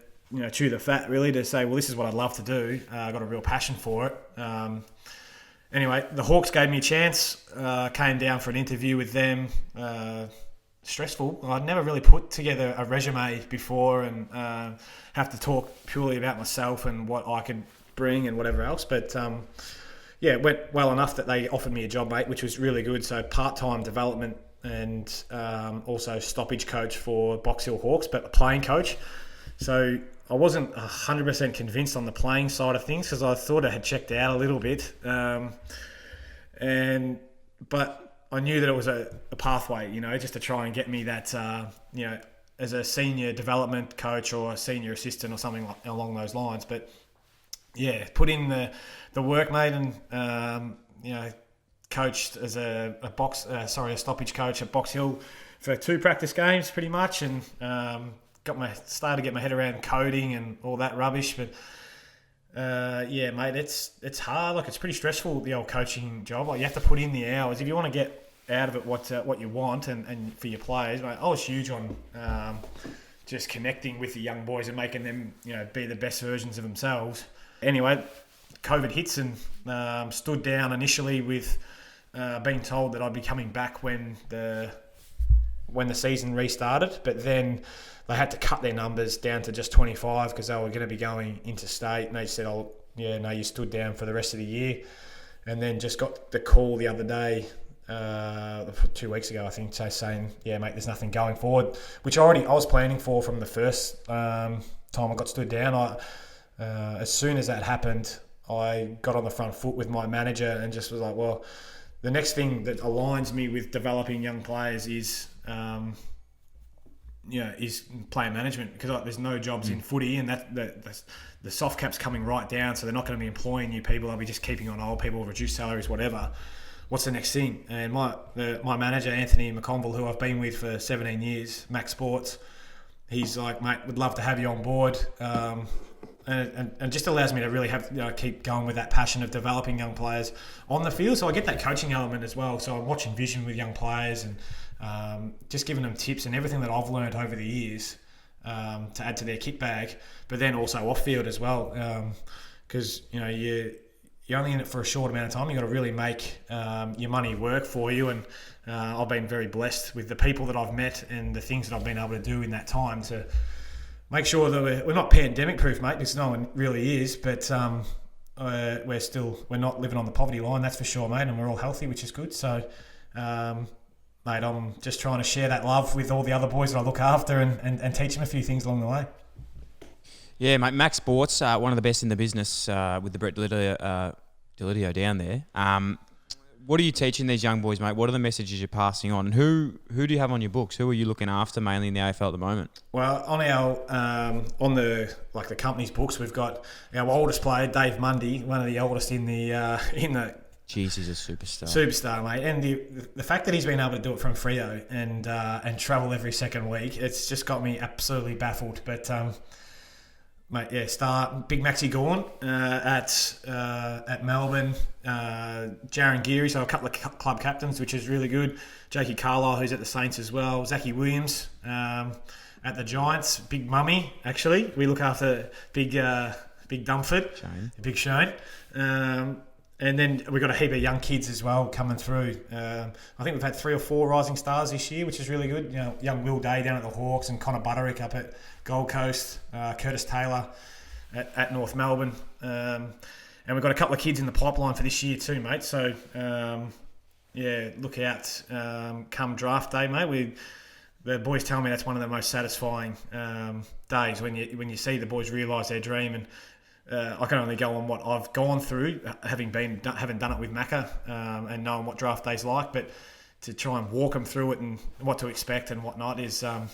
chew the fat, really, to say, well, this is what I'd love to do. I got a real passion for it. Anyway, the Hawks gave me a chance. Came down for an interview with them. Stressful. I'd never really put together a resume before and have to talk purely about myself and what I could bring and whatever else. But it went well enough that they offered me a job, mate, which was really good. So part-time development and also stoppage coach for Box Hill Hawks, but a playing coach. So I wasn't 100% convinced on the playing side of things because I thought I had checked out a little bit. But I knew that it was a pathway, just to try and get me that, as a senior development coach or a senior assistant or something along those lines. But yeah, put in the work, mate, and coached as a stoppage coach at Box Hill for 2 practice games, pretty much, and started to get my head around coding and all that rubbish. But mate, it's hard. Like, it's pretty stressful, the old coaching job. Like, you have to put in the hours if you want to get out of it what you want and for your players. Mate, I was huge on just connecting with the young boys and making them be the best versions of themselves. Anyway, COVID hits and stood down initially with being told that I'd be coming back when the season restarted, but then they had to cut their numbers down to just 25 because they were going to be going interstate, and they said, you stood down for the rest of the year. And then just got the call the other day, 2 weeks ago, I think, saying, mate, there's nothing going forward, which I was planning for from the first time I got stood down. As soon as that happened, I got on the front foot with my manager and just was like, well, the next thing that aligns me with developing young players is player management, because there's no jobs in footy, and the soft cap's coming right down, so they're not going to be employing new people. They'll be just keeping on old people, reduced salaries, whatever. What's the next thing? And my manager, Anthony McConville, who I've been with for 17 years, Max Sports, he's like, mate, would love to have you on board. And just allows me to really have keep going with that passion of developing young players on the field. So I get that coaching element as well. So I'm watching vision with young players and just giving them tips and everything that I've learned over the years to add to their kit bag. But then also off field as well, because you're only in it for a short amount of time. You've got to really make your money work for you. And I've been very blessed with the people that I've met and the things that I've been able to do in that time to make sure that we're not pandemic proof, mate, because no one really is, but we're not living on the poverty line, that's for sure, mate, and we're all healthy, which is good. So, mate, I'm just trying to share that love with all the other boys that I look after and teach them a few things along the way. Yeah, mate, Max Sports, one of the best in the business with the Brett Deledio down there. What are you teaching these young boys, mate? What are the messages you're passing on? And who do you have on your books? Who are you looking after mainly in the AFL at the moment? Well, on our the company's books, we've got our oldest player, Dave Mundy, one of the oldest in the Jeez, he's a superstar. Superstar, mate. And the fact that he's been able to do it from Freo and travel every second week, it's just got me absolutely baffled. But mate, Big Maxi Gawn at Melbourne, Jaron Geary, so a couple of club captains, which is really good. Jakey Carlisle, who's at the Saints as well. Zachy Williams at the Giants. Big Mummy, actually. We look after big Big Dumford, Big Shane. And then we've got a heap of young kids as well coming through. I think we've had 3 or 4 rising stars this year, which is really good. You know, young Will Day down at the Hawks and Connor Butterick up at Gold Coast, Curtis Taylor at North Melbourne. And we've got a couple of kids in the pipeline for this year too, mate. So, look out come draft day, mate. The boys tell me that's one of the most satisfying days when you see the boys realise their dream. And I can only go on what I've gone through, having done it with Macca and knowing what draft day's like. But to try and walk them through it and what to expect and whatnot is the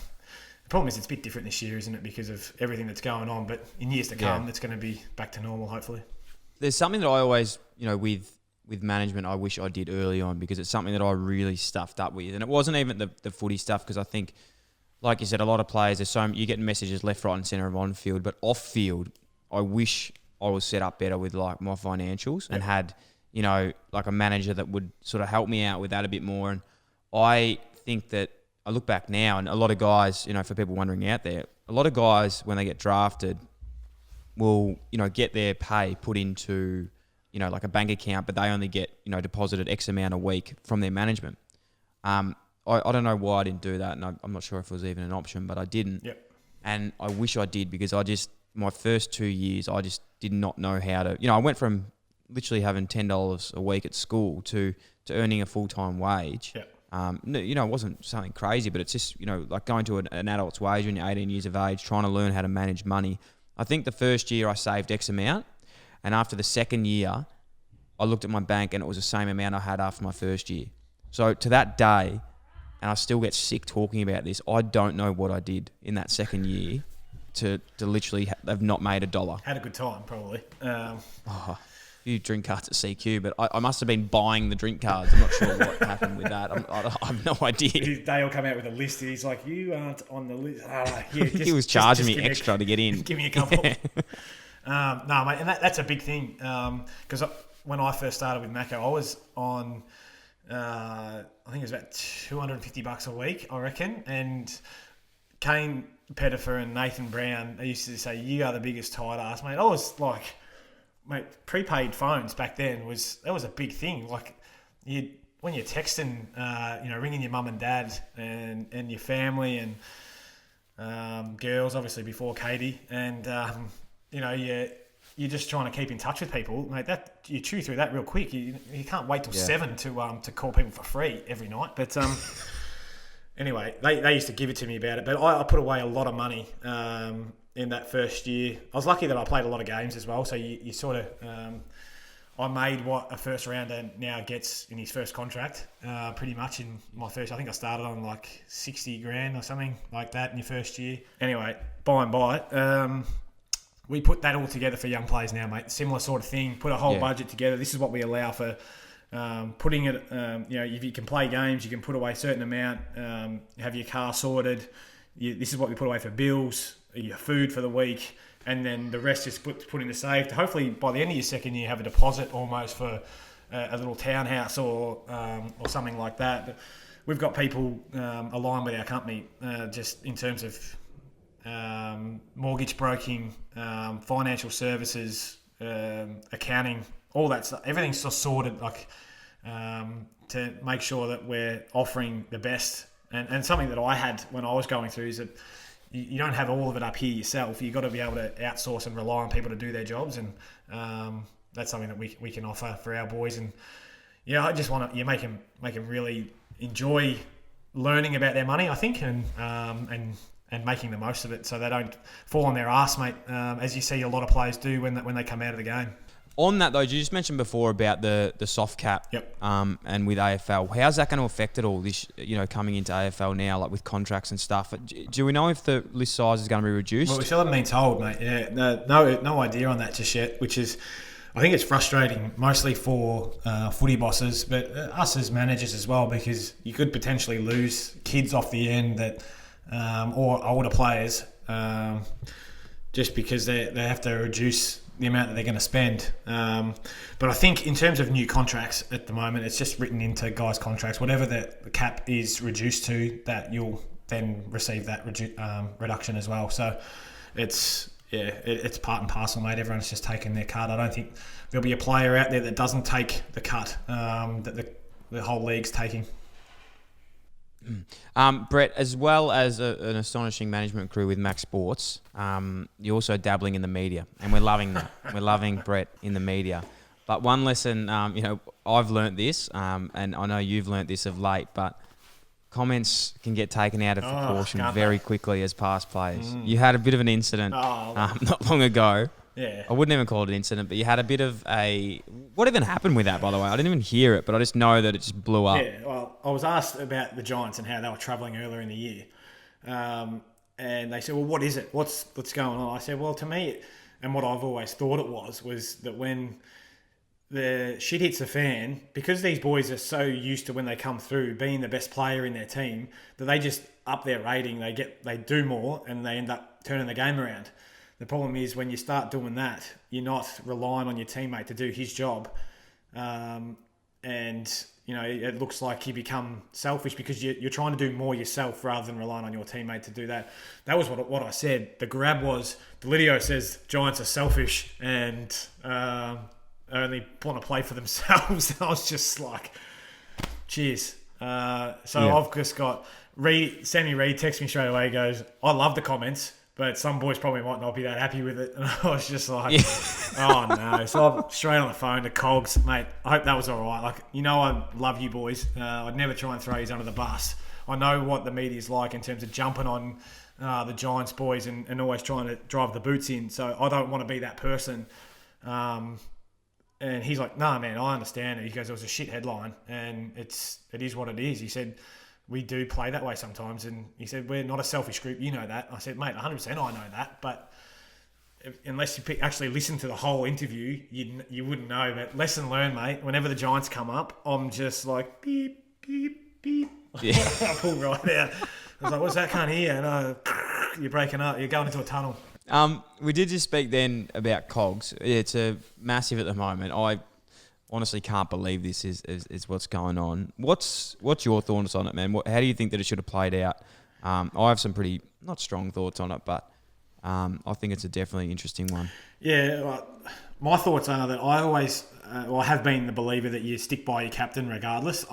problem is it's a bit different this year, isn't it? Because of everything that's going on. But in years to come, it's going to be back to normal, hopefully. There's something that I always, with management, I wish I did early on, because it's something that I really stuffed up with. And it wasn't even the footy stuff, because I think, like you said, a lot of players, you get messages left, right and centre of on field, but off field, I wish I was set up better with like my financials and had, like a manager that would sort of help me out with that a bit more. And I think that I look back now, and a lot of guys, for people wondering out there, a lot of guys when they get drafted will, get their pay put into, like a bank account, but they only get, deposited X amount a week from their management. I don't know why I didn't do that, and I'm not sure if it was even an option, but I didn't. Yep. And I wish I did, because my first 2 years, I just did not know how to... I went from literally having $10 a week at school to earning a full-time wage. Yeah. It wasn't something crazy, but it's just, like going to an adult's wage when you're 18 years of age, trying to learn how to manage money. I think the first year I saved X amount, and after the second year, I looked at my bank and it was the same amount I had after my first year. So to that day, and I still get sick talking about this, I don't know what I did in that second year to literally have not made $1. Had a good time, probably. A few drink cards at CQ, but I must have been buying the drink cards. I'm not sure what happened with that. I have no idea. They'll come out with a list and he's like, you aren't on the list. He was charging me extra to get in. Give me a couple. No, mate, and that's a big thing. Because when I first started with Macca, I was on, I think it was about $250 a week, I reckon. And Kane Pettifer and Nathan Brown, they used to say, you are the biggest tight ass, mate. I was like, mate, prepaid phones back then that was a big thing. Like, when you're texting, ringing your mum and dad and your family and girls, obviously before Katie, and you're just trying to keep in touch with people, mate. That you chew through that real quick. You can't wait till 7 to call people for free every night. But anyway, they used to give it to me about it. But I put away a lot of money in that first year. I was lucky that I played a lot of games as well. So you sort of, I made what a first rounder now gets in his first contract, pretty much in my first. I think I started on like 60 grand or something like that in your first year. Anyway, by and by, we put that all together for young players now, mate. Similar sort of thing. Put a whole budget together. This is what we allow for putting it. If you can play games, you can put away a certain amount. Have your car sorted. This is what we put away for bills, your food for the week, and then the rest is put in the safe. To hopefully, by the end of your second year, have a deposit almost for a little townhouse or something like that. But we've got people aligned with our company just in terms of mortgage broking, financial services, accounting, all that stuff. Everything's just sorted, like to make sure that we're offering the best. And something that I had when I was going through is that you don't have all of it up here yourself. You've got to be able to outsource and rely on people to do their jobs, and that's something that we can offer for our boys. And I just want to make them really enjoy learning about their money, I think, and making the most of it, so they don't fall on their ass, mate, as you see a lot of players do when they come out of the game. On that though, you just mentioned before about the soft cap, and with AFL, how's that going to affect it all? This, coming into AFL now, like with contracts and stuff. Do we know if the list size is going to be reduced? Well, we still haven't been told, mate. Yeah, no idea on that just yet. Which is, I think it's frustrating, mostly for footy bosses, but us as managers as well, because you could potentially lose kids off the end that, or older players, just because they have to reduce the amount that they're going to spend. But I think in terms of new contracts at the moment, it's just written into guys' contracts. Whatever the cap is reduced to, that you'll then receive that reduction as well. So it's it's part and parcel, mate. Everyone's just taking their cut. I don't think there'll be a player out there that doesn't take the cut that the whole league's taking. Brett, as well as an astonishing management career with Max Sports, you're also dabbling in the media, and we're loving that. We're loving Brett in the media. But one lesson, I've learnt this, and I know you've learnt this of late, but comments can get taken out of proportion very quickly as past players. You had a bit of an incident not long ago. Yeah. I wouldn't even call it an incident, but you had a bit of a... What even happened with that, by the way? I didn't even hear it, but I just know that it just blew up. Yeah, well, I was asked about the Giants and how they were travelling earlier in the year. And they said, well, what is it? What's going on? I said, well, to me, and what I've always thought it was that when the shit hits the fan, because these boys are so used to when they come through being the best player in their team, that they just up their rating, they do more, and they end up turning the game around. The problem is when you start doing that, you're not relying on your teammate to do his job. And, it looks like you become selfish because you're trying to do more yourself rather than relying on your teammate to do that. That was what I said. The grab was, Deledio says Giants are selfish and only want to play for themselves. And I was just like, cheers. I've just got Sammy Reid texts me straight away, goes, I love the comments, but some boys probably might not be that happy with it. And I was just like, oh no. So I'm straight on the phone to Cogs, mate. I hope that was all right. I love you boys. I'd never try and throw you under the bus. I know what the media's like in terms of jumping on the Giants boys and always trying to drive the boots in. So I don't want to be that person. And he's like, nah, man, I understand it. He goes, it was a shit headline and it is what it is. He said, we do play that way sometimes. And he said, we're not a selfish group. You know that. I said, mate, 100% I know that. But unless you actually listen to the whole interview, you wouldn't know. But lesson learned, mate. Whenever the Giants come up, I'm just like, beep, beep, beep. Yeah. I pull right out. I was like, what's that? Can't hear. And you're breaking up. You're going into a tunnel. We did just speak then about Cogs. It's a massive at the moment. I honestly can't believe this is what's going on. What's your thoughts on it, man? How do you think that it should have played out? I have some pretty, not strong thoughts on it, but I think it's a definitely interesting one. Yeah, well, my thoughts are that I always, I have been the believer that you stick by your captain regardless.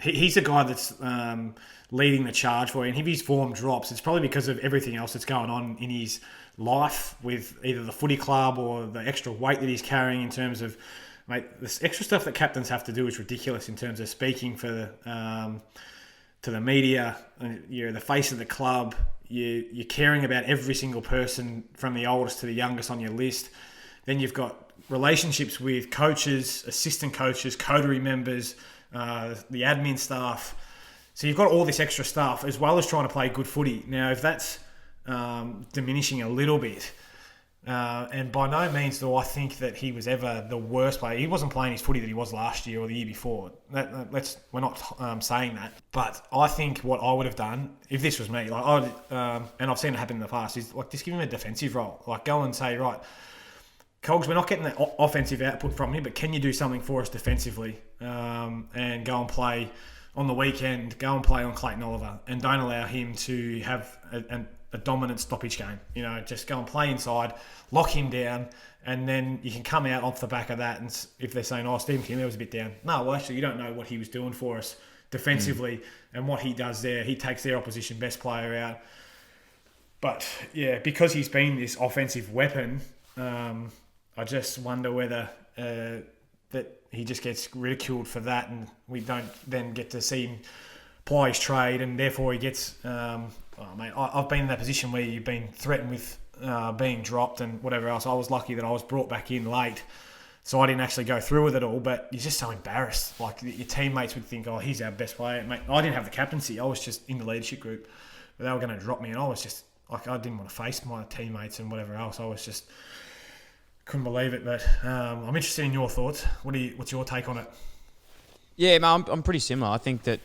He's a guy that's leading the charge for you, and if his form drops, it's probably because of everything else that's going on in his life with either the footy club or the extra weight that he's carrying in terms of, mate, this extra stuff that captains have to do is ridiculous in terms of speaking for to the media. You're the face of the club. You're caring about every single person from the oldest to the youngest on your list. Then you've got relationships with coaches, assistant coaches, coterie members, the admin staff. So you've got all this extra stuff as well as trying to play good footy. Now, if that's diminishing a little bit, and by no means do I think that he was ever the worst player. He wasn't playing his footy that he was last year or the year before. We're not saying that. But I think what I would have done, if this was me, and I've seen it happen in the past, is just give him a defensive role. Go and say, right, Cogs, we're not getting that offensive output from you, but can you do something for us defensively? And go and play on the weekend, go and play on Clayton Oliver, and don't allow him to have a dominant stoppage game. Just go and play inside, lock him down, and then you can come out off the back of that. And if they're saying, Stephen Kimber was a bit down. No, well, actually, you don't know what he was doing for us defensively and what he does there. He takes their opposition best player out. But, yeah, because he's been this offensive weapon, I just wonder whether that he just gets ridiculed for that and we don't then get to see him ply his trade, and therefore he gets... I've been in that position where you've been threatened with being dropped and whatever else. I was lucky that I was brought back in late, so I didn't actually go through with it all, but you're just so embarrassed. Your teammates would think, he's our best player. Mate, I didn't have the captaincy. I was just in the leadership group, but they were going to drop me, and I was just... I didn't want to face my teammates and whatever else. I was just... couldn't believe it, but I'm interested in your thoughts. What's your take on it? Yeah, I'm pretty similar. I think that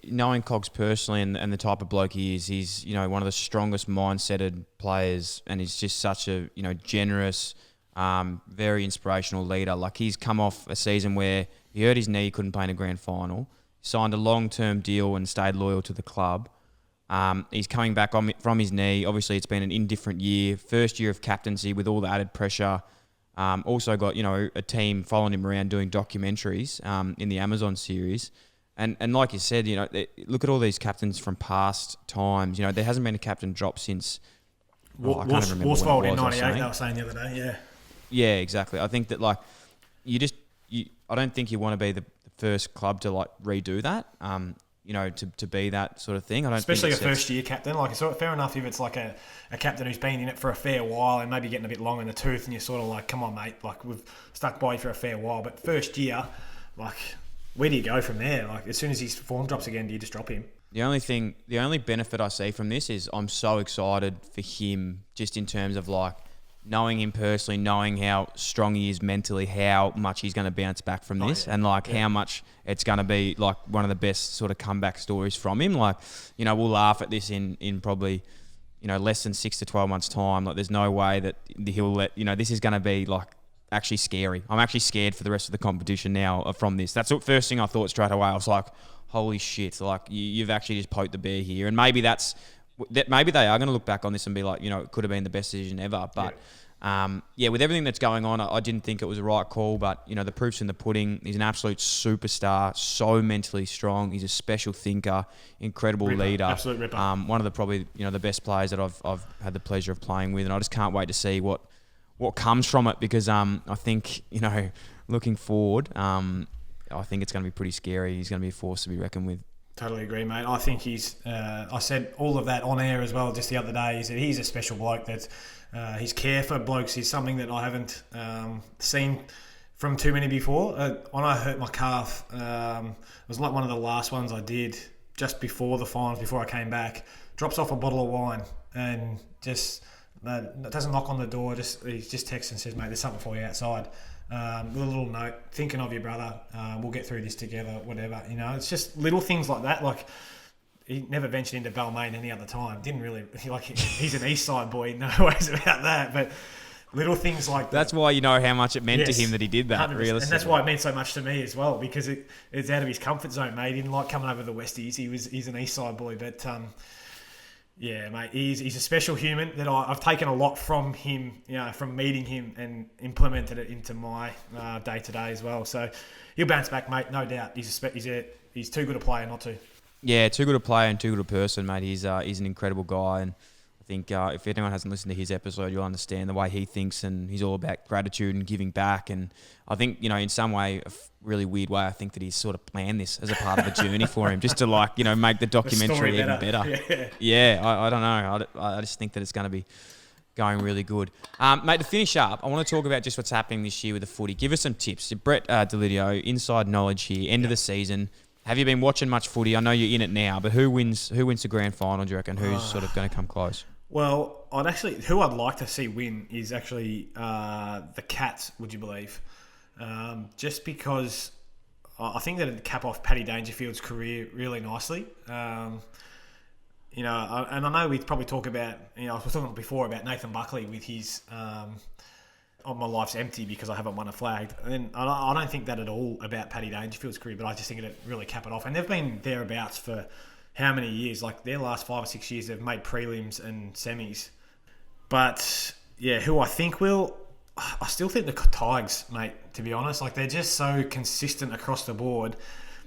knowing Cogs personally and the type of bloke he is, he's one of the strongest mindseted players, and he's just such a generous, very inspirational leader. He's come off a season where he hurt his knee, couldn't play in a grand final, signed a long-term deal and stayed loyal to the club. He's coming back from his knee. Obviously, it's been an indifferent year. First year of captaincy with all the added pressure. Also got, a team following him around doing documentaries in the Amazon series. And like you said, look at all these captains from past times. There hasn't been a captain drop since... I can't even remember Worsfold when in it was, 98, they were saying the other day, yeah. Yeah, exactly. I think that, I don't think you want to be the first club to, redo that, to be that sort of thing. I don't Especially think a first-year captain. It's fair enough if it's like a captain who's been in it for a fair while and maybe getting a bit long in the tooth and you're sort of like, come on, mate, we've stuck by you for a fair while. But first year, where do you go from there? As soon as his form drops again, do you just drop him? The only benefit I see from this is I'm so excited for him just in terms of knowing him personally, knowing how strong he is mentally, how much he's going to bounce back from this and how much it's going to be one of the best sort of comeback stories from him. We'll laugh at this in probably, less than 6 to 12 months time. There's no way that he'll let, this is going to be actually scary. I'm actually scared for the rest of the competition now from this. That's the first thing I thought straight away. I was like, holy shit, you've actually just poked the bear here. And maybe maybe they are going to look back on this and be like, it could have been the best decision ever. But with everything that's going on, I didn't think it was the right call. But, the proof's in the pudding. He's an absolute superstar, so mentally strong. He's a special thinker, incredible leader. Absolute ripper. One of the probably, the best players that I've had the pleasure of playing with. And I just can't wait to see what comes from it because I think, looking forward, I think it's going to be pretty scary. He's going to be a force to be reckoned with. Totally agree, mate. I think he's... I said all of that on air as well just the other day. He said he's a special bloke. That his care for blokes is something that I haven't seen from too many before. When I hurt my calf, it was one of the last ones I did just before the finals, before I came back. Drops off a bottle of wine and just... doesn't knock on the door. He just texts and says, mate, there's something for you outside. With a little note, thinking of your brother, we'll get through this together, whatever. It's just little things like that. He never ventured into Balmain any other time. Didn't really, he's an East Side boy, no ways about that. But little things like that. That's why you know how much it meant to him that he did that, 100%. realistically. And that's why it meant so much to me as well, because it's out of his comfort zone, mate. He didn't like coming over the Westies. He's an East Side boy, but... yeah, mate, he's a special human that I've taken a lot from him, from meeting him and implemented it into my day-to-day as well. So he'll bounce back, mate, no doubt. He's too good a player not to. Yeah, too good a player and too good a person, mate. He's an incredible guy, and I think if anyone hasn't listened to his episode, you'll understand the way he thinks, and he's all about gratitude and giving back. And I think, in some way, a really weird way, I think that he's sort of planned this as a part of a journey for him, just to make the documentary even better. Yeah, I don't know. I just think that it's going to be going really good. Mate, to finish up, I want to talk about just what's happening this year with the footy. Give us some tips. Brett Deledio, inside knowledge here, end of the season. Have you been watching much footy? I know you're in it now, but who wins the grand final, do you reckon? Who's sort of going to come close? Well, who I'd like to see win is actually the Cats, would you believe? Just because I think that it'd cap off Paddy Dangerfield's career really nicely. And I know we probably talk about, I was talking before about Nathan Buckley with his "On My Life's Empty because I haven't won a flag." And I don't think that at all about Paddy Dangerfield's career, but I just think it'd really cap it off. And they've been thereabouts for how many years? Their last 5 or 6 years, they've made prelims and semis. But yeah, who I think will, I still think the Tigers, mate, to be honest. They're just so consistent across the board.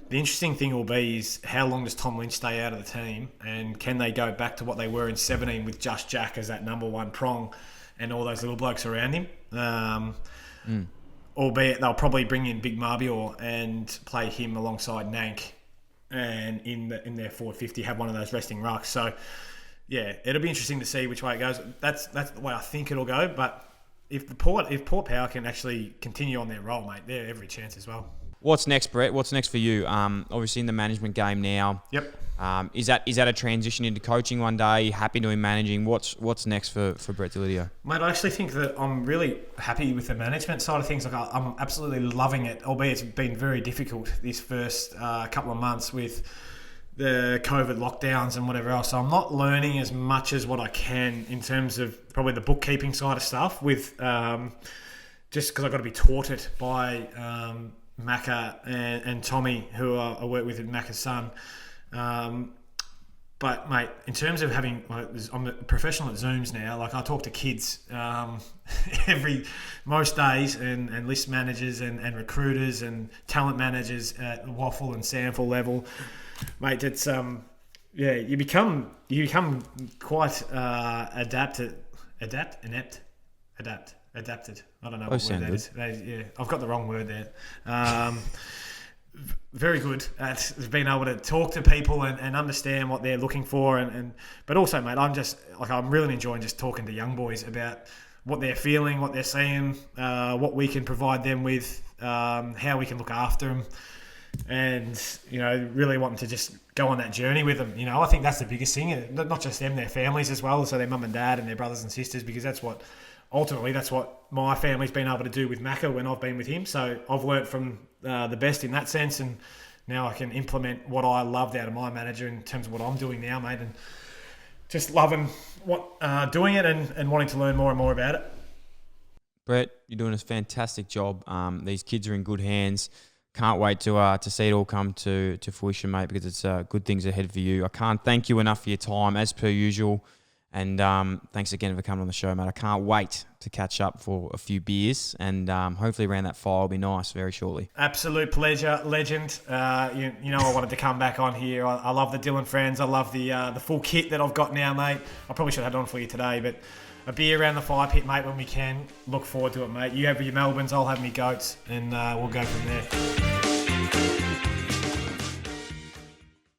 The interesting thing will be is how long does Tom Lynch stay out of the team, and can they go back to what they were in 17 with just Jack as that number one prong and all those little blokes around him. Albeit they'll probably bring in Big Marbior and play him alongside Nank, and in their 450 have one of those resting rucks. So yeah, it'll be interesting to see which way it goes. That's the way I think it'll go. But if Port Power can actually continue on their roll, mate, they're every chance as well. What's next, Brett? What's next for you? Obviously in the management game now. Yep. Is that a transition into coaching one day? Happy doing managing? What's next for Brett Deledio? Mate, I actually think that I'm really happy with the management side of things. I'm absolutely loving it, albeit it's been very difficult this first couple of months with the COVID lockdowns and whatever else. So I'm not learning as much as what I can in terms of probably the bookkeeping side of stuff with just because I've got to be taught it by Macca and Tommy, who I work with, Macca's son. But But mate, in terms of having, I'm a professional at Zooms now. Like I talk to kids most days, and list managers and recruiters and talent managers at the waffle and sample level, mate. It's you become quite adapted. Adapted. I don't know what word that is. I've got the wrong word there. Very good at being able to talk to people and understand what they're looking for, but also, mate, I'm really enjoying just talking to young boys about what they're feeling, what they're seeing, what we can provide them with, how we can look after them, and really wanting to just go on that journey with them. I think that's the biggest thing, not just them, their families as well, so their mum and dad and their brothers and sisters, because that's what my family's been able to do with Macca when I've been with him. So I've learnt from the best in that sense, and now I can implement what I loved out of my manager in terms of what I'm doing now, mate, and just loving doing it and wanting to learn more and more about it. Brett, you're doing a fantastic job. These kids are in good hands. Can't wait to see it all come to fruition, mate, because it's good things ahead for you. I can't thank you enough for your time, as per usual. And thanks again for coming on the show, mate. I can't wait to catch up for a few beers, and hopefully around that fire will be nice very shortly. Absolute pleasure, legend. I wanted to come back on here. I love the Dylan friends. I love the full kit that I've got now, mate. I probably should have had it on for you today, but a beer around the fire pit, mate, when we can. Look forward to it, mate. You have your Melbournes, I'll have me goats, and we'll go from there.